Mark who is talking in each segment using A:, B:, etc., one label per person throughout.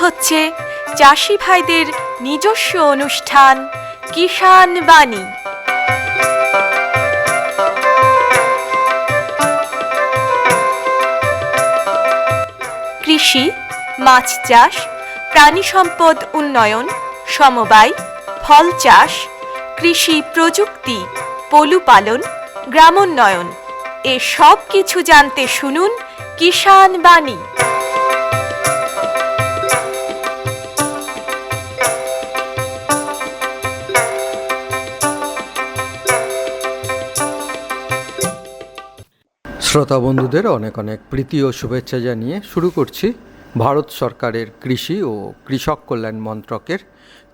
A: হচ্ছে চাষি ভাইদের নিজস্ব অনুষ্ঠান কিষাণ বাণী। কৃষি, মাছ চাষ, প্রাণী সম্পদ উন্নয়ন, সমবায়, ফল চাষ, কৃষি প্রযুক্তি, পলুপালন, গ্রামোন্নয়ন এ সব কিছু জানতে শুনুন কিষাণ বাণী।
B: শ্রোতা বন্ধুদের অনেক অনেক প্রীতি ও শুভেচ্ছা জানিয়ে শুরু করছি ভারত সরকারের কৃষি ও কৃষক কল্যাণ মন্ত্রকের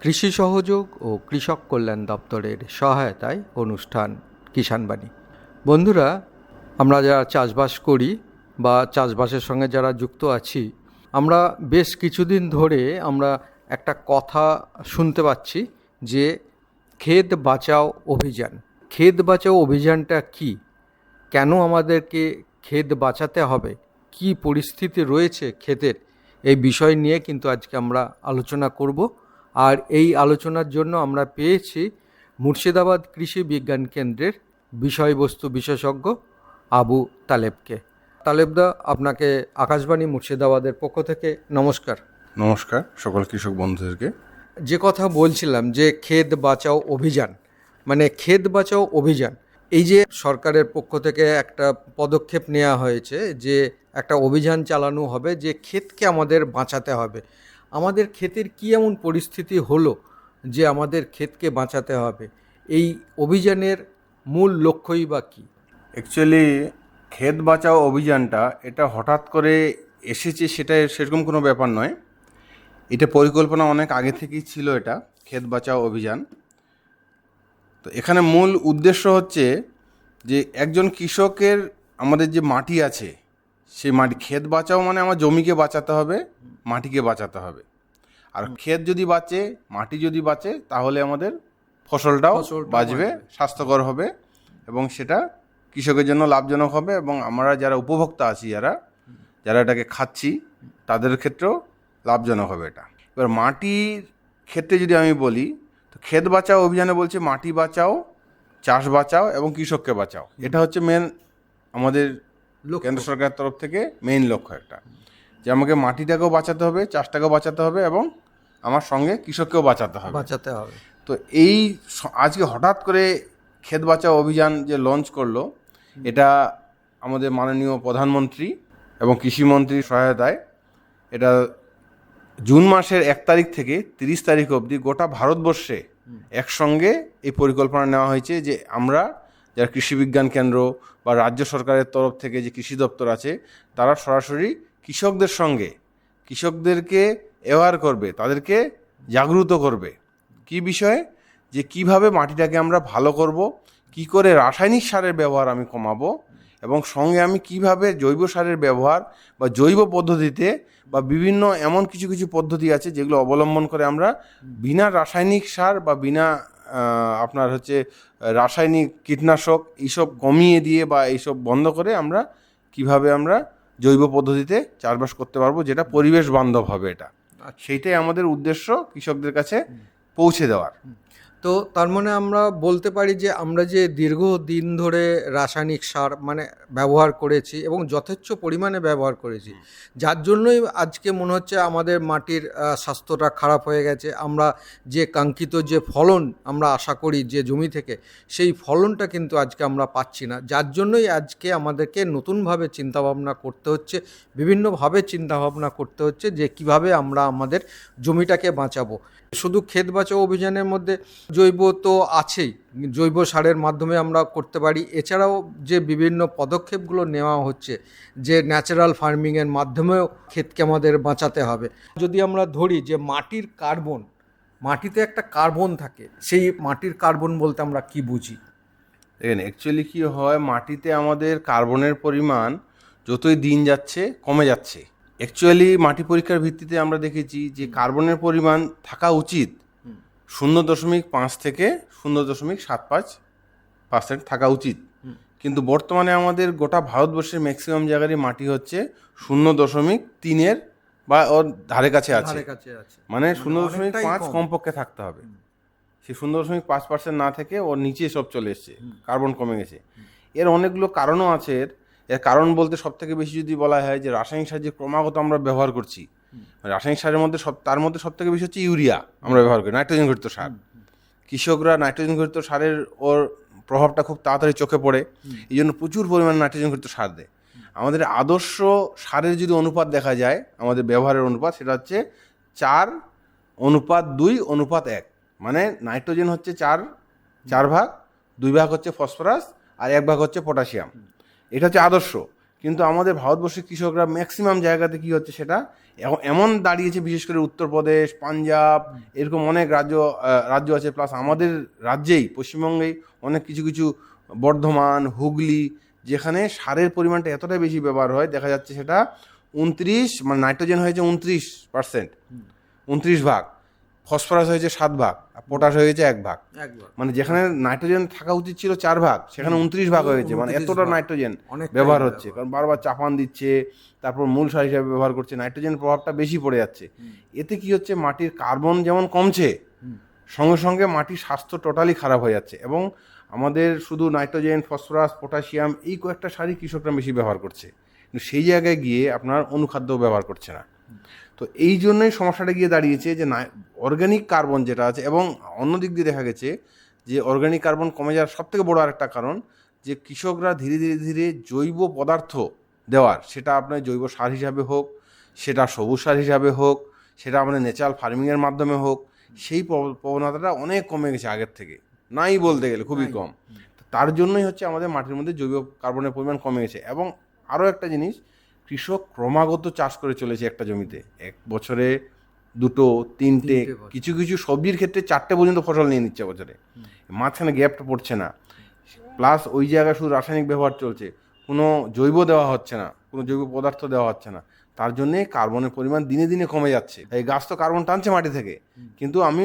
B: কৃষি সহযোগ ও কৃষক কল্যাণ দপ্তরের সহায়তায় অনুষ্ঠান কিষাণ বাণী। বন্ধুরা, আমরা যারা চাষবাস করি বা চাষবাসের সঙ্গে যারা যুক্ত আছি, আমরা বেশ কিছুদিন ধরে আমরা একটা কথা শুনতে পাচ্ছি যে ক্ষেত বাঁচাও অভিযান। ক্ষেত বাঁচাও অভিযানটা কী, কেন আমাদেরকে ক্ষেত বাঁচাতে হবে, কি পরিস্থিতি রয়েছে ক্ষেতের, এই বিষয় নিয়ে কিন্তু আজকে আমরা আলোচনা করব। আর এই আলোচনার জন্য আমরা পেয়েছি মুর্শিদাবাদ কৃষি বিজ্ঞান কেন্দ্রের বিষয়বস্তু বিশেষজ্ঞ আবু তালেবকে। তালেবদা, আপনাকে আকাশবাণী মুর্শিদাবাদের পক্ষ থেকে নমস্কার।
C: নমস্কার সকল কৃষক বন্ধুদেরকে।
B: যে কথা বলছিলাম যে ক্ষেত বাঁচাও অভিযান, মানে ক্ষেত বাঁচাও অভিযান, এই যে সরকারের পক্ষ থেকে একটা পদক্ষেপ নেওয়া হয়েছে যে একটা অভিযান চালানো হবে যে ক্ষেতকে আমাদের বাঁচাতে হবে। আমাদের ক্ষেতের কী এমন পরিস্থিতি হলো যে আমাদের ক্ষেতকে বাঁচাতে হবে? এই অভিযানের মূল লক্ষ্যই বা কী?
C: অ্যাকচুয়ালি ক্ষেত বাঁচাও অভিযানটা এটা হঠাৎ করে এসেছে সেটা সেরকম কোনো ব্যাপার নয়। এটা পরিকল্পনা অনেক আগে থেকেই ছিল, এটা ক্ষেত বাঁচাও অভিযান। তো এখানে মূল উদ্দেশ্য হচ্ছে যে একজন কৃষকের আমাদের যে মাটি আছে সেই মাটি, ক্ষেত বাঁচাও মানে আমার জমিকে বাঁচাতে হবে, মাটিকে বাঁচাতে হবে। আর ক্ষেত যদি বাঁচে, মাটি যদি বাঁচে, তাহলে আমাদের ফসলটাও বাঁচবে, স্বাস্থ্যকর হবে এবং সেটা কৃষকের জন্য লাভজনক হবে এবং আমরা যারা উপভোক্তা আছি, যারা এটাকে খাচ্ছি, তাদের ক্ষেত্রেও লাভজনক হবে এটা। এবার মাটির ক্ষেত্রে যদি আমি বলি, তো ক্ষেত বাঁচাও অভিযানে বলছে মাটি বাঁচাও, চাষ বাঁচাও এবং কৃষককে বাঁচাও। এটা হচ্ছে মেন আমাদের কেন্দ্র সরকারের তরফ থেকে মেইন লক্ষ্য একটা, যে আমাকে মাটিটাকেও বাঁচাতে হবে, চাষটাকেও বাঁচাতে হবে এবং আমার সঙ্গে কৃষককেও বাঁচাতে হবে। তো এই আজকে হঠাৎ করে ক্ষেত বাঁচাও অভিযান যে লঞ্চ করলো, এটা আমাদের মাননীয় প্রধানমন্ত্রী এবং কৃষিমন্ত্রীর সহায়তায় এটা জুন মাসের 1 তারিখ থেকে 30 তারিখ অবধি গোটা ভারতবর্ষে একসঙ্গে এই পরিকল্পনা নেওয়া হয়েছে যে আমরা যারা কৃষি বিজ্ঞান কেন্দ্র বা রাজ্য সরকারের তরফ থেকে যে কৃষি দপ্তর আছে, তারা সরাসরি কৃষকদের সঙ্গে কৃষকদেরকে অ্যাওয়ার করবে, তাদেরকে জাগরুত করবে কি বিষয়ে, যে কিভাবে মাটিটাকে আমরা ভালো করব, কি করে রাসায়নিক সারের ব্যবহার আমি কমাবো এবং সঙ্গে আমি কিভাবে জৈব সারের ব্যবহার বা জৈব পদ্ধতিতে বা বিভিন্ন এমন কিছু কিছু পদ্ধতি আছে যেগুলো অবলম্বন করে আমরা বিনা রাসায়নিক সার বা বিনা আপনার হচ্ছে রাসায়নিক কীটনাশক এইসব কমিয়ে দিয়ে বা এইসব বন্ধ করে আমরা কিভাবে আমরা জৈব পদ্ধতিতে চাষবাস করতে পারবো, যেটা পরিবেশ বান্ধব হবে। এটা সেইটাই আমাদের উদ্দেশ্য, কৃষকদের কাছে পৌঁছে দেওয়ার।
B: তো তার মানে আমরা বলতে পারি যে আমরা যে দীর্ঘদিন ধরে রাসায়নিক সার মানে ব্যবহার করেছি এবং যথেচ্ছ পরিমাণে ব্যবহার করেছি, যার জন্যই আজকে মনে হচ্ছে আমাদের মাটির স্বাস্থ্যটা খারাপ হয়ে গেছে। আমরা যে কাঙ্ক্ষিত যে ফলন আমরা আশা করি যে জমি থেকে, সেই ফলনটা কিন্তু আজকে আমরা পাচ্ছি না। যার জন্যই আজকে আমাদেরকে নতুনভাবে চিন্তাভাবনা করতে হচ্ছে, বিভিন্নভাবে চিন্তাভাবনা করতে হচ্ছে যে কিভাবে আমরা আমাদের জমিটাকে বাঁচাবো। শুধু ক্ষেত বাঁচাও অভিযানের মধ্যে জৈব তো আছেই, জৈব সারের মাধ্যমে আমরা করতে পারি। এছাড়াও যে বিভিন্ন পদক্ষেপগুলো নেওয়া হচ্ছে, যে ন্যাচারাল ফার্মিংয়ের মাধ্যমেও ক্ষেতকে আমাদের বাঁচাতে হবে। যদি আমরা ধরি যে মাটির কার্বন, মাটিতে একটা কার্বন থাকে, সেই মাটির কার্বন বলতে আমরা কি বুঝি?
C: দেখেন, অ্যাকচুয়ালি কী হয়, মাটিতে আমাদের কার্বনের পরিমাণ যতই দিন যাচ্ছে কমে যাচ্ছে। অ্যাকচুয়ালি মাটি পরীক্ষার ভিত্তিতে আমরা দেখেছি যে কার্বনের পরিমাণ থাকা উচিত 0.5 থেকে 0.75% থাকা উচিত, কিন্তু বর্তমানে আমাদের গোটা ভারতবর্ষের ম্যাক্সিমাম জায়গারই মাটি হচ্ছে 0.3-এর বা ওর ধারে কাছে আছে,
B: ধারে কাছে আছে,
C: মানে 0.5
B: অনেকটাই কম।
C: কমপক্ষে থাকতে হবে। সেই 0.5% না থেকে ওর নিচে সব চলে এসছে, কার্বন কমে গেছে। এর অনেকগুলো কারণও আছে। এর কারণ বলতে সব থেকে বেশি যদি বলা হয় যে রাসায়নিক সার যে ক্রমাগত আমরা ব্যবহার করছি, রাসায়নিক সারের মধ্যে তার মধ্যে সব থেকে বেশি হচ্ছে ইউরিয়া আমরা ব্যবহার করি, নাইট্রোজেন ঘটিত সার। কৃষকরা নাইট্রোজেন ঘটিত সারের ওর প্রভাবটা খুব তাড়াতাড়ি চোখে পড়ে, এই জন্য প্রচুর পরিমাণে নাইট্রোজেন ঘটিত সার দেয়। আমাদের আদর্শ সারের যদি অনুপাত দেখা যায়, আমাদের ব্যবহারের অনুপাত, সেটা হচ্ছে 4:2:1। মানে নাইট্রোজেন হচ্ছে 4 ভাগ, 2 ভাগ হচ্ছে ফসফরাস, আর 1 ভাগ হচ্ছে পটাশিয়াম। এটা হচ্ছে আদর্শ। কিন্তু আমাদের ভারতবর্ষের কৃষকরা ম্যাক্সিমাম জায়গাতে কি হচ্ছে, সেটা এমন দাঁড়িয়েছে, বিশেষ করে উত্তরপ্রদেশ, পাঞ্জাব, এরকম অনেক রাজ্য আছে, প্লাস আমাদের রাজ্যেই, পশ্চিমবঙ্গেই অনেক কিছু কিছু, বর্ধমান, হুগলি, যেখানে সারের পরিমাণটা এতটাই বেশি ব্যবহার হয়, দেখা যাচ্ছে সেটা 29, মানে নাইট্রোজেন হয়েছে 29%, 29 ভাগ, ফসফরাস হয়েছে 7 ভাগ, আর পটাশ হয়েছে 1 ভাগ। মানে যেখানে নাইট্রোজেন থাকা উচিত ছিল 4 ভাগ, সেখানে 29 ভাগ হয়েছে। মানে এতটা নাইট্রোজেন ব্যবহার হচ্ছে, কারণ বারবার চাপান দিচ্ছে, তারপর মূল সার হিসাবে ব্যবহার করছে, নাইট্রোজেন প্রভাবটা বেশি পড়ে যাচ্ছে। এতে কি হচ্ছে, মাটির কার্বন যেমন কমছে, সঙ্গে সঙ্গে মাটির স্বাস্থ্য টোটালি খারাপ হয়ে যাচ্ছে। এবং আমাদের শুধু নাইট্রোজেন, ফসফরাস, পটাশিয়াম, এই কয়েকটা সারই কৃষকরা বেশি ব্যবহার করছে, কিন্তু সেই জায়গায় গিয়ে আপনার অনুখাদ্য ব্যবহার করছে না। তো এই জন্যই সমস্যাটা গিয়ে দাঁড়িয়েছে যে অর্গানিক কার্বন যেটা আছে, এবং অন্য দিক দিয়ে দেখা গেছে যে অর্গানিক কার্বন কমে যাওয়ার সবথেকে বড় আরেকটা কারণ, যে কৃষকরা ধীরে ধীরে ধীরে জৈব পদার্থ দেওয়ার, সেটা আপনার জৈব সার হিসাবে হোক, সেটা সবুজ সার হিসাবে হোক, সেটা আমাদের ন্যাচারাল ফার্মিংয়ের মাধ্যমে হোক, সেই প্রবণতাটা অনেক কমে গেছে আগের থেকে, নাই বলতে গেলে খুবই কম। তার জন্যই হচ্ছে আমাদের মাটির মধ্যে জৈব কার্বনের পরিমাণ কমে গেছে। এবং আরও একটা জিনিস, কৃষক ক্রমাগত চাষ করে চলেছে একটা জমিতে, এক বছরে 2, 3টে, কিছু কিছু সবজির ক্ষেত্রে 4টে পর্যন্ত ফসল নিয়ে নিচ্ছে বছরে, মাঝখানে গ্যাপটা পড়ছে না। প্লাস ওই জায়গায় শুধু রাসায়নিক ব্যবহার চলছে, কোনো জৈব দেওয়া হচ্ছে না, কোনো জৈব পদার্থ দেওয়া হচ্ছে না। তার জন্যে কার্বনের পরিমাণ দিনে দিনে কমে যাচ্ছে। এই গাছ তো কার্বন টানছে মাটি থেকে, কিন্তু আমি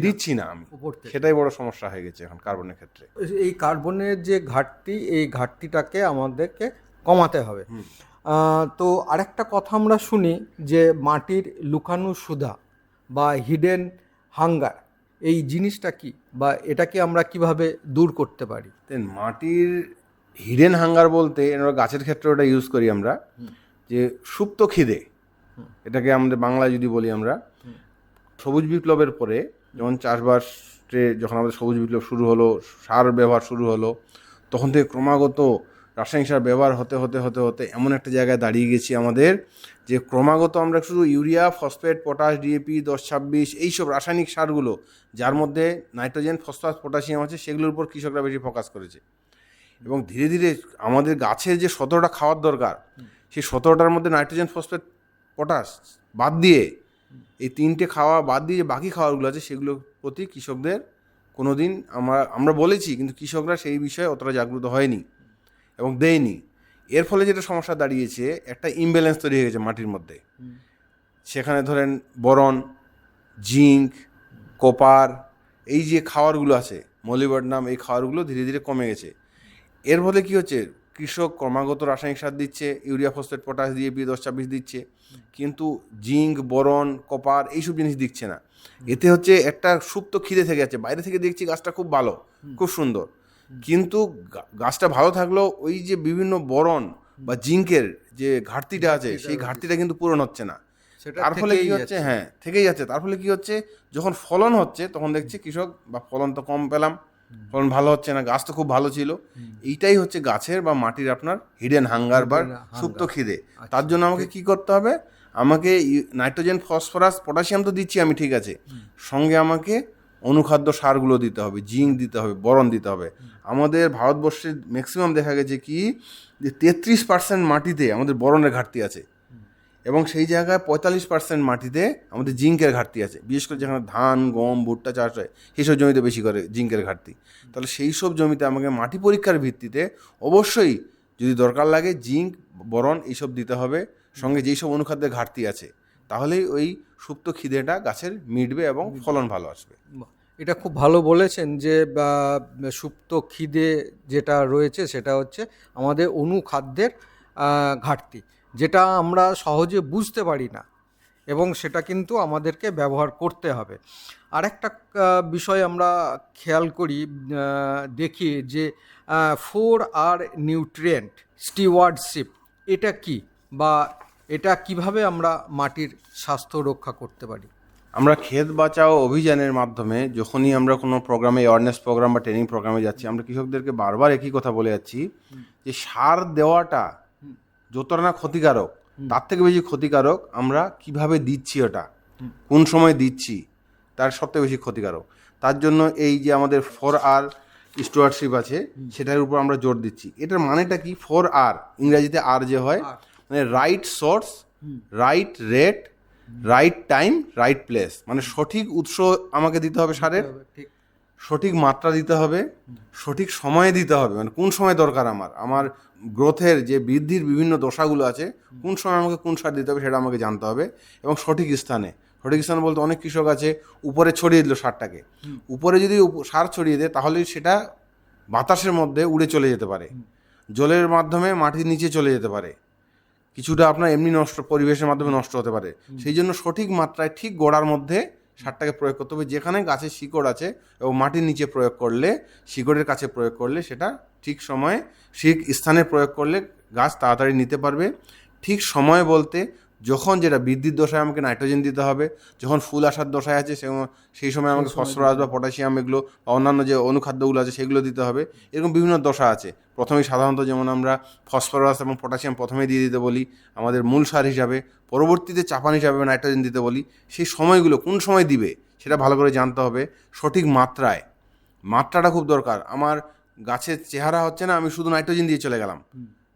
C: দিচ্ছি না আমি, সেটাই বড় সমস্যা হয়ে গেছে এখন কার্বনের ক্ষেত্রে।
B: এই কার্বনের যে ঘাটতি, এই ঘাটতিটাকে আমাদেরকে কমাতে হবে। তো আরেকটা কথা আমরা শুনি যে মাটির লুকানো সুধা বা হিডেন হাঙ্গার, এই জিনিসটা কি, বা এটাকে আমরা কিভাবে দূর করতে পারি?
C: মাটির হিডেন হাঙ্গার বলতে আমরা গাছের ক্ষেত্রে ওটা ইউজ করি আমরা, যে সুপ্ত খিদে, এটাকে আমাদের বাংলায় যদি বলি আমরা, সবুজ বিপ্লবের পরে যখন চাষবাসে, যখন আমাদের সবুজ বিপ্লব শুরু হলো, সার ব্যবহার শুরু হলো, তখন থেকে ক্রমাগত রাসায়নিক সার ব্যবহার হতে হতে হতে হতে এমন একটা জায়গায় দাঁড়িয়ে গেছি আমাদের, যে ক্রমাগত আমরা শুধু ইউরিয়া, ফসফেট, পটাশ, ডিএপি, 10-26 এইসব রাসায়নিক সারগুলো, যার মধ্যে নাইট্রোজেন, ফসফরাস, পটাশিয়াম আছে, সেগুলোর উপর কৃষকরা বেশি ফোকাস করেছে। এবং ধীরে ধীরে আমাদের গাছের যে 17টা খাওয়ার দরকার, সেই 17টার মধ্যে নাইট্রোজেন, ফসফেট, পটাশ বাদ দিয়ে, এই 3টে খাওয়া বাদ দিয়ে যে বাকি খাওয়ারগুলো আছে, সেগুলোর প্রতি কৃষকদের কোনো দিন আমরা বলেছি, কিন্তু কৃষকরা সেই বিষয়ে অতটা জাগ্রত হয়নি এবং দেয়নি। এর ফলে যেটা সমস্যা দাঁড়িয়েছে, একটা ইমব্যালেন্স তৈরি হয়ে গেছে মাটির মধ্যে। সেখানে ধরেন বোরন, জিঙ্ক, কপার, এই যে খাবারগুলো আছে, মলিবডেনাম, এই খাবারগুলো ধীরে ধীরে কমে গেছে। এর ফলে কি হচ্ছে, কৃষক ক্রমাগত রাসায়নিক সার দিচ্ছে, ইউরিয়া, ফসফেট, পটাশ, ডিএপি, 10-26 দিচ্ছে, কিন্তু জিঙ্ক, বোরন, কপার এইসব জিনিস দিচ্ছে না। এতে হচ্ছে একটা সুপ্ত খিদে থেকে যাচ্ছে। বাইরে থেকে দেখছি গাছটা খুব ভালো, খুব সুন্দর, কিন্তু গাছটা ভালো থাকলেও ওই যে বিভিন্ন বোরন বা জিঙ্কের যে ঘাটতিটা আছে, সেই ঘাটতিটা কিন্তু পূরণ হচ্ছে না। তার ফলে কি হচ্ছে, থেকেই যাচ্ছে। তার ফলে কি হচ্ছে, যখন ফলন হচ্ছে তখন দেখছি কৃষক, বা ফলন তো কম পেলাম, ফলন ভালো হচ্ছে না, গাছ তো খুব ভালো ছিল। এইটাই হচ্ছে গাছের বা মাটির আপনার হিডেন হাঙ্গার বা সুপ্ত খিদে। তার জন্য আমাকে কি করতে হবে, আমাকে নাইট্রোজেন, ফসফরাস, পটাশিয়াম তো দিচ্ছি আমি, ঠিক আছে, সঙ্গে আমাকে অনুখাদ্য সারগুলো দিতে হবে, জিঙ্ক দিতে হবে, বোরন দিতে হবে। আমাদের ভারতবর্ষে ম্যাক্সিমাম দেখা গেছে কি, যে 33% মাটিতে আমাদের বোরনের ঘাটতি আছে, এবং সেই জায়গায় 45% মাটিতে আমাদের জিঙ্কের ঘাটতি আছে। বিশেষ করে যেখানে ধান, গম, ভুট্টা চাষ হয়, সেইসব জমিতে বেশি করে জিঙ্কের ঘাটতি। তাহলে সেই সব জমিতে আমাকে মাটি পরীক্ষার ভিত্তিতে অবশ্যই যদি দরকার লাগে জিঙ্ক, বোরন এইসব দিতে হবে, সঙ্গে যেই সব অনুখাদ্যের ঘাটতি আছে, তাহলেই ওই সুপ্ত খিদেটা গাছের মিটবে এবং ফলন ভালো আসবে।
B: এটা খুব ভালো বলেছেন যে সুপ্ত খিদে যেটা রয়েছে, সেটা হচ্ছে আমাদের অনুখাদ্যের ঘাটতি, যেটা আমরা সহজে বুঝতে পারি না, এবং সেটা কিন্তু আমাদেরকে ব্যবহার করতে হবে। আরেকটা বিষয় আমরা খেয়াল করি, দেখি যে 4R নিউট্রিয়েন্ট স্টিওয়ার্ডশিপ এটা কি, বা এটা কিভাবে আমরা মাটির স্বাস্থ্য রক্ষা করতে পারি?
C: আমরা ক্ষেত বাঁচাও অভিযানের মাধ্যমে যখনই আমরা কোনো প্রোগ্রামে, অ্যাওয়ারনেস প্রোগ্রাম বা ট্রেনিং প্রোগ্রামে যাচ্ছি, আমরা কৃষকদেরকে বারবার একই কথা বলে যাচ্ছি যে সার দেওয়াটা যতটা না ক্ষতিকারক, তার থেকে বেশি ক্ষতিকারক আমরা কিভাবে দিচ্ছি, ওটা কোন সময় দিচ্ছি, তার সবথেকে বেশি ক্ষতিকারক। তার জন্য এই যে আমাদের 4R স্টুয়ারশিপ আছে, সেটার উপর আমরা জোর দিচ্ছি। এটার মানেটা কি? 4R ইংরেজিতে আর যে হয়, মানে right source, right rate, right time, right place. মানে সঠিক উৎস আমাকে দিতে হবে সারের, সঠিক মাত্রা দিতে হবে, সঠিক সময়ে দিতে হবে। মানে কোন সময় দরকার আমার গ্রোথের যে বৃদ্ধির বিভিন্ন দশাগুলো আছে, কোন সময় আমাকে কোন সার দিতে হবে সেটা আমাকে জানতে হবে। এবং সঠিক স্থানে, সঠিক স্থান বলতে অনেক কৃষক আছে উপরে ছড়িয়ে দিল সারটাকে। উপরে যদি সার ছড়িয়ে দেয় তাহলে সেটা বাতাসের মধ্যে উড়ে চলে যেতে পারে, জলের মাধ্যমে মাটির নিচে চলে যেতে পারে, কিছুটা আপনার এমনি নষ্ট, পরিবেশের মাধ্যমে নষ্ট হতে পারে। সেই জন্য সঠিক মাত্রায় ঠিক গোড়ার মধ্যে সারটাকে প্রয়োগ করতে হবে। যেখানে গাছের শিকড় আছে এবং মাটির নিচে প্রয়োগ করলে, শিকড়ের কাছে প্রয়োগ করলে, সেটা ঠিক সময়ে ঠিক স্থানে প্রয়োগ করলে গাছ তাড়াতাড়ি নিতে পারবে। ঠিক সময় বলতে যখন যেটা বৃদ্ধির দশায় আমাকে নাইট্রোজেন দিতে হবে, যখন ফুল আসার দশায় আছে সেই সময় আমাকে ফসফরাস বা পটাশিয়াম এগুলো বা অন্যান্য যে অনুখাদ্যগুলো আছে সেগুলো দিতে হবে। এরকম বিভিন্ন দশা আছে। প্রথমেই সাধারণত যেমন আমরা ফসফরাস এবং পটাশিয়াম প্রথমেই দিয়ে দিতে বলি আমাদের মূল সার হিসাবে, পরবর্তীতে চাপান হিসাবে নাইট্রোজেন দিতে বলি। সেই সময়গুলো কোন সময় দিবে সেটা ভালো করে জানতে হবে, সঠিক মাত্রায়। মাত্রাটা খুব দরকার। আমার গাছের চেহারা হচ্ছে না, আমি শুধু নাইট্রোজেন দিয়ে চলে গেলাম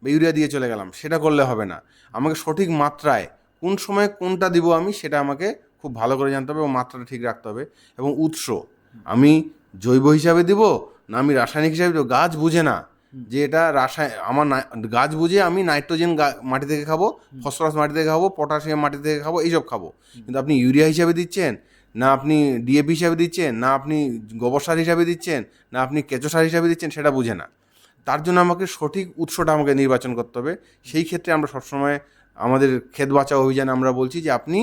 C: বা ইউরিয়া দিয়ে চলে গেলাম, সেটা করলে হবে না। আমাকে সঠিক মাত্রায় কোন সময় কোনটা দিব আমি, সেটা আমাকে খুব ভালো করে জানতে হবে এবং মাত্রাটা ঠিক রাখতে হবে। এবং উৎস, আমি জৈব হিসাবে দিব না আমি রাসায়নিক হিসাবে দেবো, গাছ বুঝে না যে এটা আমার গাছ বুঝে আমি নাইট্রোজেন মাটি থেকে খাবো, ফসফরাস মাটি থেকে খাবো, পটাশিয়াম মাটি থেকে খাবো, এইসব খাবো। কিন্তু আপনি ইউরিয়া হিসাবে দিচ্ছেন, না আপনি ডিএপি হিসাবে দিচ্ছেন, না আপনি গোবর সার হিসাবে দিচ্ছেন, না আপনি কেঁচো সার হিসাবে দিচ্ছেন, সেটা বুঝে না। তার জন্য আমাকে সঠিক উৎসটা আমাকে নির্বাচন করতে হবে। সেই ক্ষেত্রে আমরা সবসময় আমাদের ক্ষেত বাঁচাও অভিযানে আমরা বলছি যে আপনি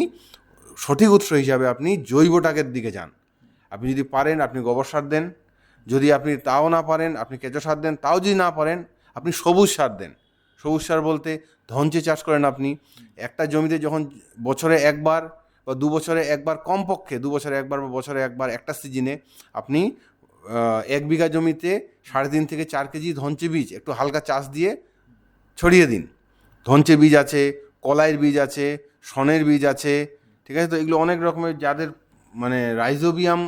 C: সঠিক উৎস হিসাবে আপনি জৈবটাকের দিকে যান। আপনি যদি পারেন আপনি গোবর সার দেন, যদি আপনি তাও না পারেন আপনি কেঁচো সার দেন, তাও যদি না পারেন আপনি সবুজ সার দেন। সবুজ সার বলতে ধনচে চাষ করেন আপনি। একটা জমিতে যখন বছরে একবার বা 2 বছরে একবার, কমপক্ষে 2 বছরে একবার বা বছরে একবার একটা সিজনে আপনি 1 বিঘা জমিতে 3.5 থেকে 4 কেজি ধনচে বীজ একটু হালকা চাষ দিয়ে ছড়িয়ে দিন। ধনচে বীজ আছে, কলাইয়ের বীজ আছে, শনের বীজ আছে, ঠিক আছে? তো এগুলো অনেক রকমের, যাদের মানে রাইজোবিয়াম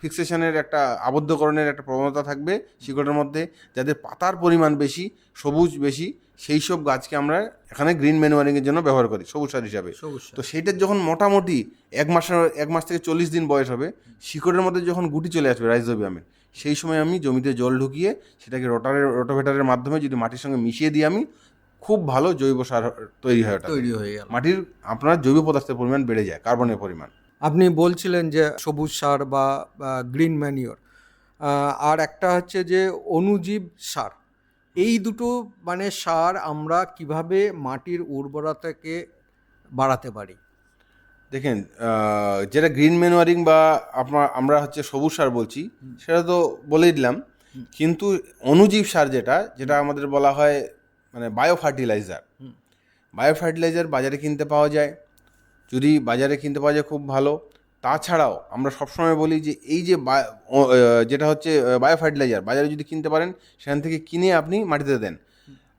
C: ফিক্সেশনের একটা আবদ্ধকরণের একটা প্রবণতা থাকবে শিকড়ের মধ্যে, যাদের পাতার পরিমাণ বেশি, সবুজ বেশি, সেই সব গাছকে আমরা এখানে গ্রিন ম্যানুয়ারিংয়ের জন্য ব্যবহার করি সবুজ সার হিসাবে। তো সেইটার যখন মোটামুটি 1 মাস থেকে 40 দিন বয়স হবে, শিকড়ের মধ্যে যখন গুটি চলে আসবে রাইজোবিয়ামের, সেই সময় আমি জমিতে জল ঢুকিয়ে সেটাকে রোটোভেটারের মাধ্যমে যদি মাটির সঙ্গে মিশিয়ে দিই, আমি খুব ভালো জৈব সার তৈরি হয়।
B: গেল,
C: মাটির আপনার জৈব পদার্থের পরিমাণ বেড়ে যায়, কার্বনের পরিমাণ।
B: আপনি বলছিলেন যে সবুজ সার বা গ্রিন ম্যানিওর, আর একটা হচ্ছে যে অনুজীব সার। এই দুটো মানে সার আমরা কিভাবে মাটির উর্বরতাকে বাড়াতে পারি?
C: দেখেন, যেটা গ্রিন ম্যানুয়ারিং বা আমরা হচ্ছে সবুজ সার বলছি, সেটা তো বলেই দিলাম। কিন্তু অনুজীব সার যেটা আমাদের বলা হয় মানে বায়ো ফার্টিলাইজার বাজারে কিনতে পাওয়া যায়। যদি বাজারে কিনতে পাওয়া যায় খুব ভালো। তাছাড়াও আমরা সবসময় বলি যে এই যে যেটা হচ্ছে বায়ো ফার্টিলাইজার বাজারে যদি কিনতে পারেন, সেখান থেকে কিনে আপনি মাটিতে দেন।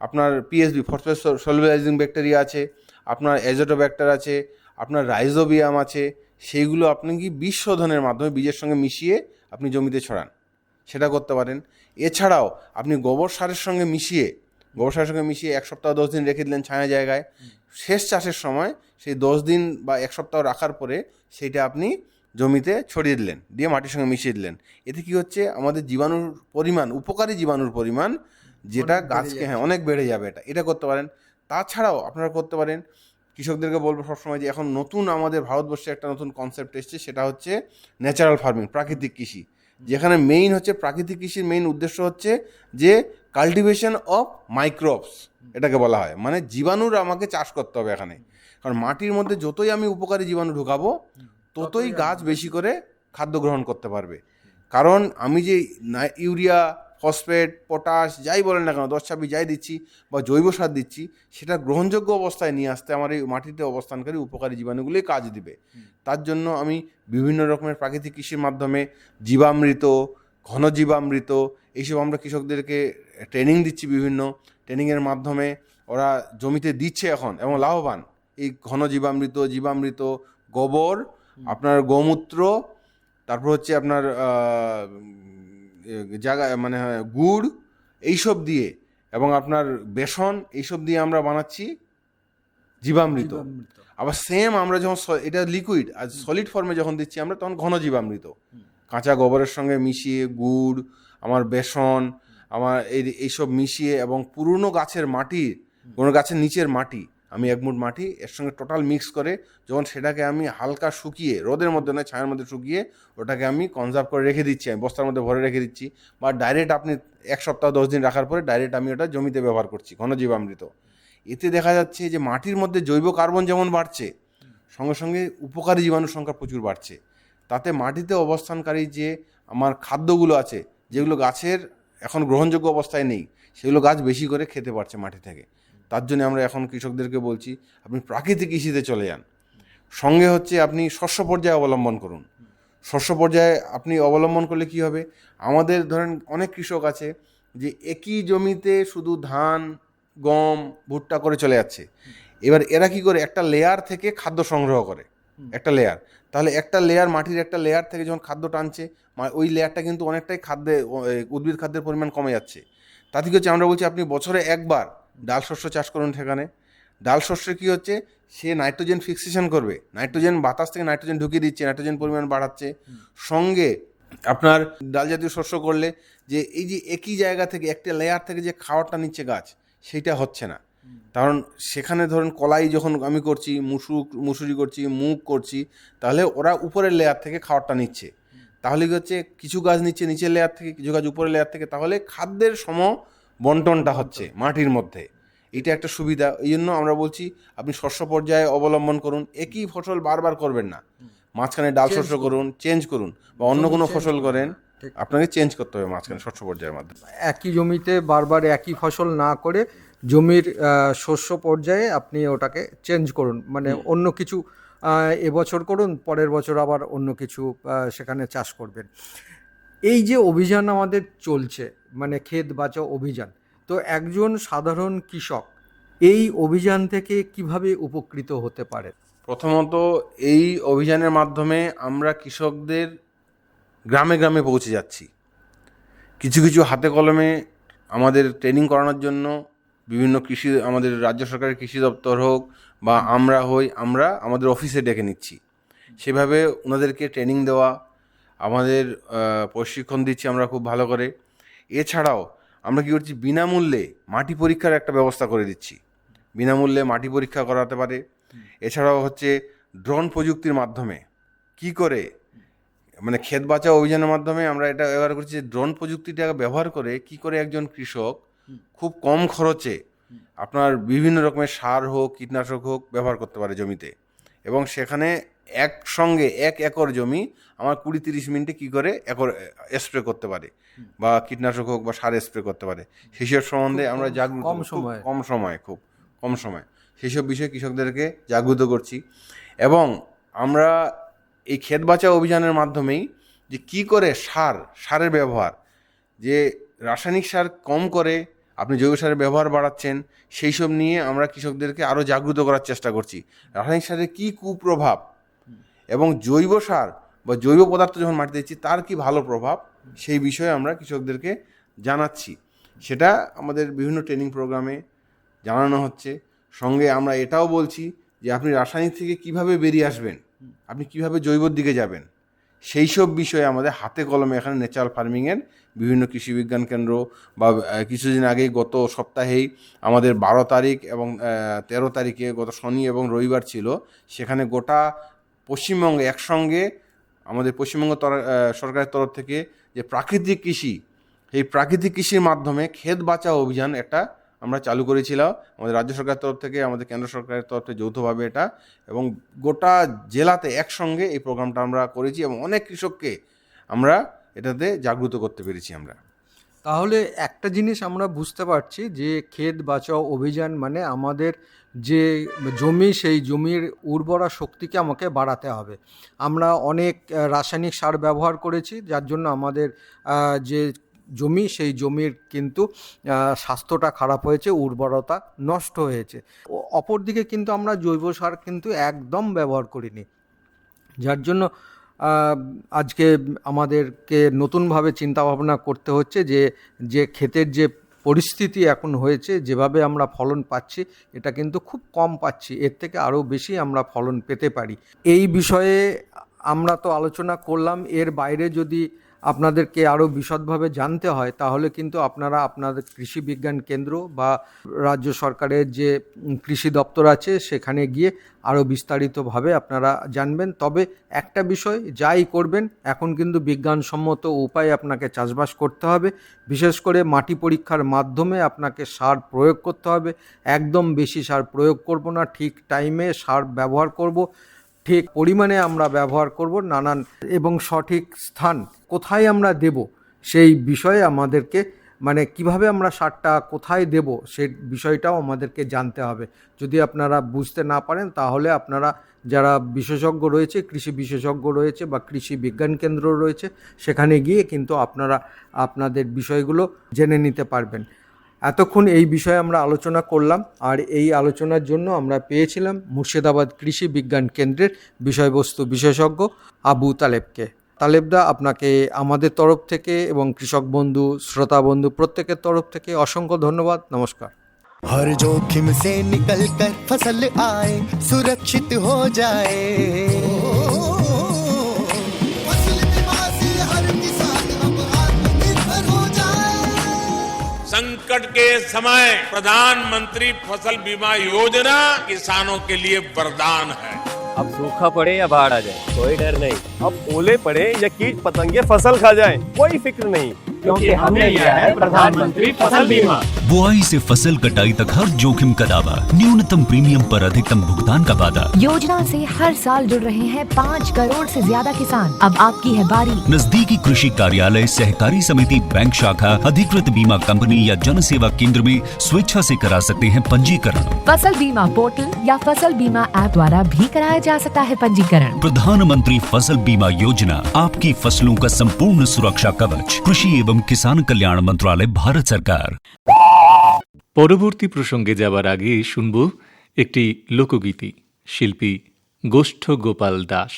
C: আপনার পিএসবি, ফসফেট সলুবিলাইজিং ব্যাকটেরিয়া আছে, আপনার অ্যাজোটোব্যাক্টার আছে, আপনার রাইজোবিয়াম আছে, সেইগুলো আপনি কি বীজ শোধনের মাধ্যমে বীজের সঙ্গে মিশিয়ে আপনি জমিতে ছড়ান, সেটা করতে পারেন। এছাড়াও আপনি গোবর সারের সঙ্গে মিশিয়ে 1 সপ্তাহ 10 দিন রেখে দিলেন ছায়া জায়গায়। শেষ চাষের সময় সেই 10 দিন বা 1 সপ্তাহ রাখার পরে সেইটা আপনি জমিতে ছড়িয়ে দিলেন, দিয়ে মাটির সঙ্গে মিশিয়ে দিলেন। এতে কি হচ্ছে, আমাদের জীবাণুর পরিমাণ, উপকারী জীবাণুর পরিমাণ যেটা গাছকে অনেক বেড়ে যাবে। এটা করতে পারেন। তাছাড়াও আপনারা করতে পারেন, কৃষকদেরকে বলবো সবসময় যে এখন নতুন আমাদের ভারতবর্ষে একটা নতুন কনসেপ্ট এসছে, সেটা হচ্ছে ন্যাচারাল ফার্মিং, প্রাকৃতিক কৃষি। যেখানে মেইন হচ্ছে প্রাকৃতিক কৃষির মেইন উদ্দেশ্য হচ্ছে যে কাল্টিভেশন অফ মাইক্রোবস, এটাকে বলা হয়, মানে জীবাণুর আমাকে চাষ করতে হবে এখানে। কারণ মাটির মধ্যে যতই আমি উপকারী জীবাণু ঢুকাবো ততই গাছ বেশি করে খাদ্য গ্রহণ করতে পারবে। কারণ আমি যে ইউরিয়া, ফসফেট, পটাশ যাই বলেন না কেন, 10-26 যাই দিচ্ছি বা জৈব সার দিচ্ছি, সেটা গ্রহণযোগ্য অবস্থায় নিয়ে আসতে আমার এই মাটিতে অবস্থানকারী উপকারী জীবাণুগুলোই কাজ দিবে। তার জন্য আমি বিভিন্ন রকমের প্রাকৃতিক কৃষির মাধ্যমে জীবামৃত, ঘন জীবামৃত এইসব আমরা কৃষকদেরকে ট্রেনিং দিচ্ছি। বিভিন্ন ট্রেনিংয়ের মাধ্যমে ওরা জমিতে দিচ্ছে এখন এবং লাভবান। এই ঘন জীবামৃত, গোবর, আপনার গোমূত্র, তারপর হচ্ছে আপনার জায়গা মানে গুড় এইসব দিয়ে এবং আপনার বেসন এইসব দিয়ে আমরা বানাচ্ছি জীবামৃত। আবার সেম আমরা যখন এটা লিকুইড আর সলিড ফর্মে যখন দিচ্ছি আমরা, তখন ঘন জীবামৃত কাঁচা গোবরের সঙ্গে মিশিয়ে, গুড়, আমার বেসন, আমার এইসব মিশিয়ে এবং পুরনো গাছের মাটি, কোনো গাছের নিচের মাটি, আমি 1 মুঠ মাটি এর সঙ্গে টোটাল মিক্স করে যখন সেটাকে আমি হালকা শুকিয়ে, রোদের মধ্যে নয় ছায়ার মধ্যে শুকিয়ে, ওটাকে আমি কনজার্ভ করে রেখে দিচ্ছি, আমি বস্তার মধ্যে ভরে রেখে দিচ্ছি। বা ডাইরেক্ট আপনি 1 সপ্তাহ 10 দিন রাখার পরে ডাইরেক্ট আমি ওটা জমিতে ব্যবহার করছি, ঘন জীবামৃত। এতে দেখা যাচ্ছে যে মাটির মধ্যে জৈব কার্বন যেমন বাড়ছে, সঙ্গে সঙ্গে উপকারী জীবাণুর সংখ্যা প্রচুর বাড়ছে। তাতে মাটিতে অবস্থানকারী যে আমার খাদ্যগুলো আছে, যেগুলো গাছের এখন গ্রহণযোগ্য অবস্থায় নেই, সেগুলো গাছ বেশি করে খেতে পারছে মাটি থেকে। তার জন্য আমরা এখন কৃষকদেরকে বলছি আপনি প্রাকৃতিক কৃষিতে চলে যান। সঙ্গে হচ্ছে আপনি শস্য পর্যায়ে অবলম্বন করুন। শস্য পর্যায়ে আপনি অবলম্বন করলে কি হবে, আমাদের ধরেন অনেক কৃষক আছে যে একই জমিতে শুধু ধান, গম, ভুট্টা করে চলে যাচ্ছে। এবার এরা কি করে, একটা লেয়ার থেকে খাদ্য সংগ্রহ করে, একটা লেয়ার। তাহলে একটা লেয়ার, মাটির একটা লেয়ার থেকে যখন খাদ্য টানছে, ওই লেয়ারটা কিন্তু অনেকটাই উদ্ভিদ খাদ্যের পরিমাণ কমে যাচ্ছে। তাতে কি হচ্ছে, আমরা বলছি আপনি বছরে একবার ডাল শস্য চাষ করুন। সেখানে ডাল শস্যে কী হচ্ছে, সে নাইট্রোজেন ফিক্সেশন করবে, নাইট্রোজেন বাতাস থেকে নাইট্রোজেন ঢুকিয়ে দিচ্ছে, নাইট্রোজেন পরিমাণ বাড়াচ্ছে। সঙ্গে আপনার ডাল জাতীয় শস্য করলে যে এই যে একই জায়গা থেকে একটা লেয়ার থেকে যে খাওয়ারটা নিচ্ছে গাছ, সেইটা হচ্ছে না। কারণ সেখানে ধরুন কলাই যখন আমি করছি, মুসুরি করছি, মুগ করছি, তাহলে ওরা উপরের লেয়ার থেকে খাওয়ারটা নিচ্ছে। তাহলে কি হচ্ছে, কিছু গাছ নিচ্ছে নিচের লেয়ার থেকে, কিছু গাছ উপরের লেয়ার থেকে, তাহলে খাদ্যের বন্টনটা হচ্ছে মাটির মধ্যে। এটা একটা সুবিধা। এই জন্য আমরা বলছি আপনি শস্য পর্যায়ে অবলম্বন করুন, একই ফসল বারবার করবেন না, মাঝখানে ডাল শস্য করুন, চেঞ্জ করুন, বা অন্য কোনো ফসল করেন, আপনাকে চেঞ্জ করতে হবে মাঝখানে শস্য পর্যায়ের মাধ্যমে।
B: একই জমিতে বারবার একই ফসল না করে জমির শস্য পর্যায়ে আপনি ওটাকে চেঞ্জ করুন, মানে অন্য কিছু এবছর করুন, পরের বছর আবার অন্য কিছু সেখানে চাষ করবেন। এই যে অভিযান আমাদের চলছে, মানে ক্ষেত বাঁচাও অভিযান, তো একজন সাধারণ কৃষক এই অভিযান থেকে কিভাবে উপকৃত হতে পারে?
C: প্রথমত এই অভিযানের মাধ্যমে আমরা কৃষকদের গ্রামে গ্রামে পৌঁছে যাচ্ছি। কিছু কিছু হাতে কলমে আমাদের ট্রেনিং করানোর জন্য বিভিন্ন আমাদের রাজ্য সরকারের কৃষি দপ্তর হোক বা আমরা আমাদের অফিসে ডেকে নিচ্ছি। সেভাবে ওনাদেরকে ট্রেনিং দেওয়া, আমাদের প্রশিক্ষণ দিচ্ছি আমরা খুব ভালো করে। এছাড়াও আমরা কী করছি, বিনামূল্যে মাটি পরীক্ষার একটা ব্যবস্থা করে দিচ্ছি, বিনামূল্যে মাটি পরীক্ষা করাতে পারে। এছাড়াও হচ্ছে ড্রোন প্রযুক্তির মাধ্যমে কি করে, মানে ক্ষেত বাঁচাও অভিযানের মাধ্যমে আমরা এটা ব্যবহার করছি, ড্রোন প্রযুক্তিটা ব্যবহার করে কি করে একজন কৃষক খুব কম খরচে আপনার বিভিন্ন রকমের সার হোক, কীটনাশক হোক ব্যবহার করতে পারে জমিতে, এবং সেখানে একসঙ্গে 1 একর জমি আমার 20-30 মিনিটে কী করে স্প্রে করতে পারে, বা কীটনাশক হোক বা সার স্প্রে করতে পারে, সেসব সম্বন্ধে আমরা জাগ্রত, খুব কম সময় সেসব বিষয়ে কৃষকদেরকে জাগ্রত করছি। এবং আমরা এই ক্ষেত বাঁচাও অভিযানের মাধ্যমেই যে কী করে সারের ব্যবহার, যে রাসায়নিক সার কম করে আপনি জৈব সারের ব্যবহার বাড়াচ্ছেন, সেই সব নিয়ে আমরা কৃষকদেরকে আরও জাগ্রত করার চেষ্টা করছি। রাসায়নিক সারের কী কুপ্রভাব এবং জৈব সার বা জৈব পদার্থ যখন মাটিতে দিচ্ছি তার কি ভালো প্রভাব, সেই বিষয়ে আমরা কৃষকদেরকে জানাচ্ছি। সেটা আমাদের বিভিন্ন ট্রেনিং প্রোগ্রামে জানানো হচ্ছে। সঙ্গে আমরা এটাও বলছি যে আপনি রাসায়নিক থেকে কিভাবে বেরিয়ে আসবেন, আপনি কিভাবে জৈবর দিকে যাবেন, সেই সব বিষয়ে আমাদের হাতে কলমে এখানে ন্যাচারাল ফার্মিংয়ের বিভিন্ন কৃষি বিজ্ঞান কেন্দ্র, বা কিছুদিন আগেই গত সপ্তাহেই আমাদের 12 তারিখ এবং 13 তারিখে গত শনি এবং রবিবার ছিল, সেখানে গোটা পশ্চিমবঙ্গে একসঙ্গে আমাদের পশ্চিমবঙ্গ সরকারের তরফ থেকে যে প্রাকৃতিক কৃষি, এই প্রাকৃতিক কৃষির মাধ্যমে ক্ষেত বাঁচাও অভিযান একটা আমরা চালু করেছিলাম আমাদের রাজ্য সরকারের তরফ থেকে, আমাদের কেন্দ্র সরকারের তরফ থেকে যৌথভাবে এটা, এবং গোটা জেলাতে একসঙ্গে এই প্রোগ্রামটা আমরা করেছি এবং অনেক কৃষককে আমরা এটাতে জাগ্রত করতে পেরেছি আমরা।
B: তাহলে একটা জিনিস আমরা বুঝতে পারছি যে ক্ষেত বাঁচাও অভিযান মানে আমাদের যে জমি, সেই জমির উর্বরা শক্তিকে আমাকে বাড়াতে হবে। আমরা অনেক রাসায়নিক সার ব্যবহার করেছি, যার জন্য আমাদের যে জমি, সেই জমির কিন্তু স্বাস্থ্যটা খারাপ হয়েছে, উর্বরতা নষ্ট হয়েছে। অপরদিকে কিন্তু আমরা জৈব সার কিন্তু একদম ব্যবহার করিনি, যার জন্য আজকে আমাদেরকে নতুনভাবে চিন্তাভাবনা করতে হচ্ছে যে ক্ষেতের যে পরিস্থিতি এখন হয়েছে, যেভাবে আমরা ফলন পাচ্ছি এটা কিন্তু খুব কম পাচ্ছি, এর থেকে আরও বেশি আমরা ফলন পেতে পারি। এই বিষয়ে আমরা তো আলোচনা করলাম, এর বাইরে যদি আপনাদেরকে আরও বিশদভাবে জানতে হয় তাহলে কিন্তু আপনারা আপনাদের কৃষি বিজ্ঞান কেন্দ্র বা রাজ্য সরকারের যে কৃষি দপ্তর আছে সেখানে গিয়ে আরও বিস্তারিতভাবে আপনারা জানবেন। তবে একটা বিষয়, যাই করবেন এখন কিন্তু বিজ্ঞানসম্মত উপায়ে আপনাকে চাষবাস করতে হবে। বিশেষ করে মাটি পরীক্ষার মাধ্যমে আপনাকে সার প্রয়োগ করতে হবে। একদম বেশি সার প্রয়োগ করব না, ঠিক টাইমে সার ব্যবহার করব, ঠিক পরিমাণে আমরা ব্যবহার করব, নানান এবং সঠিক স্থান কোথায় আমরা দেব সেই বিষয়ে আমাদেরকে, মানে কিভাবে আমরা সারটা কোথায় দেব সেই বিষয়টাও আমাদেরকে জানতে হবে। যদি আপনারা বুঝতে না পারেন তাহলে আপনারা যারা বিশেষজ্ঞ রয়েছে, কৃষি বিশেষজ্ঞ রয়েছে বা কৃষি বিজ্ঞান কেন্দ্র রয়েছে, সেখানে গিয়ে কিন্তু আপনারা আপনাদের বিষয়গুলো জেনে নিতে পারবেন। এতক্ষণ এই বিষয়ে আমরা আলোচনা করলাম, আর এই আলোচনার জন্য আমরা পেয়েছিলাম মুর্শিদাবাদ কৃষি বিজ্ঞান কেন্দ্রের বিষয়বস্তু বিশেষজ্ঞ আবু তালেবকে। তালেবদা, আপনাকে আমাদের তরফ থেকে এবং কৃষক বন্ধু, শ্রোতা বন্ধু প্রত্যেকের তরফ থেকে অসংখ্য ধন্যবাদ। নমস্কার।
D: हर जोखिम से निकल कर फसल आए, सुरक्षित हो जाए। फसल बीमा से हर किसान अब आत्मनिर्भर हो जाए।
E: संकट के समय प्रधानमंत्री फसल बीमा योजना किसानों के लिए वरदान है।
F: अब सूखा पड़े या बाढ़ आ जाए कोई डर नहीं, अब ओले पड़े या कीट पतंगे फसल खा जाए कोई फिक्र नहीं, क्योंकि हमने लिया है प्रधानमंत्री फसल बीमा।
G: बुआई से फसल कटाई तक हर जोखिम का दावा, न्यूनतम प्रीमियम पर अधिकतम भुगतान का वादा।
H: योजना से हर साल जुड़ रहे हैं 5 करोड़ से ज्यादा किसान। अब आपकी है बारी।
G: नजदीकी कृषि कार्यालय, सहकारी समिति, बैंक शाखा, अधिकृत बीमा कंपनी या जन सेवा केंद्र में स्वेच्छा से करा सकते हैं पंजीकरण।
H: फसल बीमा पोर्टल या फसल बीमा ऐप द्वारा भी कराया जा सकता है पंजीकरण।
G: प्रधानमंत्री फसल बीमा योजना, आपकी फसलों का संपूर्ण सुरक्षा कवच। कृषि एवं किसान कल्याण मंत्रालय, भारत सरकार।
I: পরবর্তী প্রসঙ্গে যাবার আগে শুনব একটি লোকগীতি, শিল্পী গোষ্ঠ গোপাল দাস।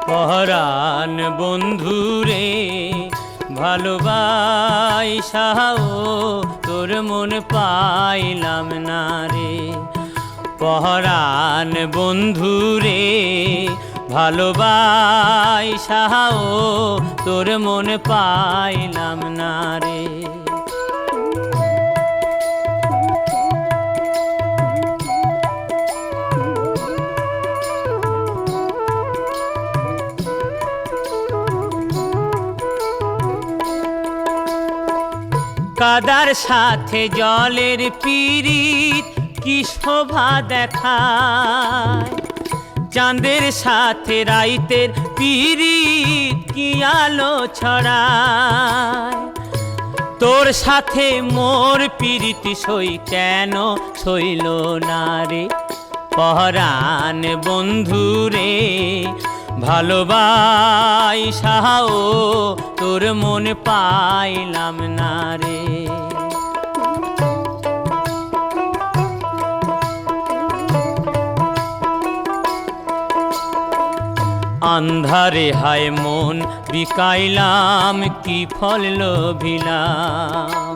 J: পহরান বন্ধুরে ভালোবাসাও তোর মন পাইলাম না রে। পহরান বন্ধুরে ভালোবাসাও তোর মন পাইলাম না রে। কাদার সাথে জলের পিরিত কি শোভা দেখায়, চাঁদের সাথে রাইতের পিরিত কি আলো ছড়ায়। তোর সাথে মোর পিরিতি সই কেন সইল না রে। পহরান বন্ধুরে ভালোবাসাও তোর মন পাইলাম না রে। আন্ধারে হায় মন বিকাইলাম, কি ফল লোভিলাম।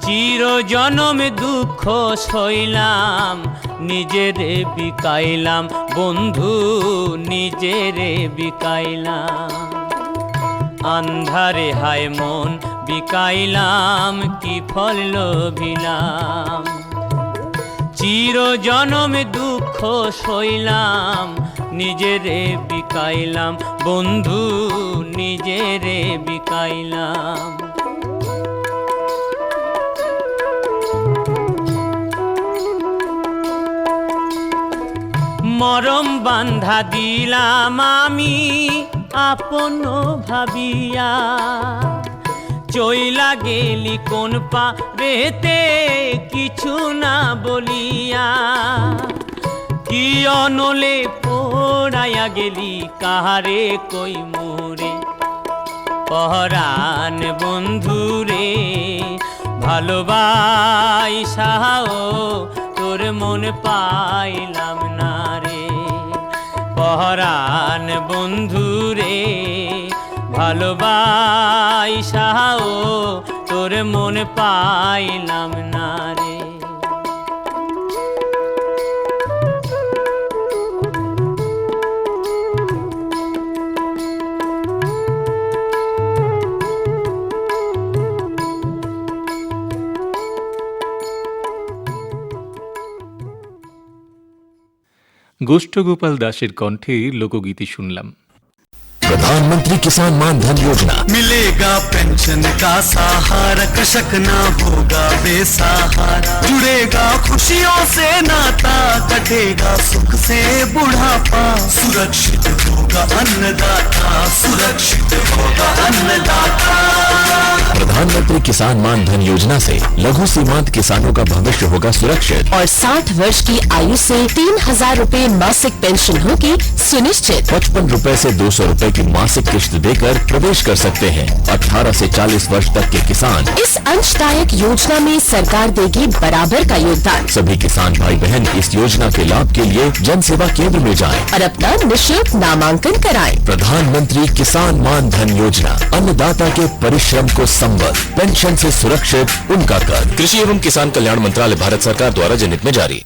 J: চির জনম দুঃখ সইলাম, নিজেরে বিকাইলাম বন্ধু, নিজেরে বিকাইলাম। আন্ধারে হায় মন বিকাইলাম কি ফল লোভিলাম চির জনম দুঃখ সইলাম নিজেরে বিকাইলাম বন্ধু নিজেরে বিকাইলাম মরম বান্ধা দিলাম আমি আপন ভাবিয়া চইলা গেলি কোন পারেতে কিছু না বলিয়া কি অনলে পোড়াইয়া গেলি কাহারে কই মোরে পহরান বন্ধুরে ভালোবাসাও তোর মন পাইলাম না রে পহরান বন্ধুরে ভালোবাসাও তোর মন পাইলাম না রে
I: গোষ্ঠগোপাল দাসের কণ্ঠে লোকগীতি শুনলাম।
K: प्रधानमंत्री किसान मान धन योजना
D: मिलेगा पेंशन का सहारा कृषक ना होगा बेसहारा जुड़ेगा खुशियों से नाता कटेगा सुख से बुढ़ापा सुरक्षित होगा अन्नदाता सुरक्षित होगा अन्नदाता।
K: प्रधानमंत्री किसान मान धन योजना से लघु सीमांत किसानों का भविष्य होगा सुरक्षित
H: और 60 वर्ष की आयु से 3,000 रूपए मासिक पेंशन होगी सुनिश्चित।
K: 55 रूपए से 200 रूपए की मासिक किश्त देकर प्रवेश कर सकते हैं। 18 से 40 वर्ष तक के किसान
H: इस अंशदायक योजना में सरकार देगी बराबर का योगदान।
K: सभी किसान भाई बहन इस योजना के लाभ के लिए जन सेवा केंद्र में जाएं
H: और अपना निःशुल्क नामांकन कराएं।
K: प्रधानमंत्री किसान मान धन योजना अन्नदाता के परिश्रम को संबल पेंशन से सुरक्षित उनका कर। कृषि एवं किसान कल्याण मंत्रालय भारत सरकार द्वारा जनहित में जारी।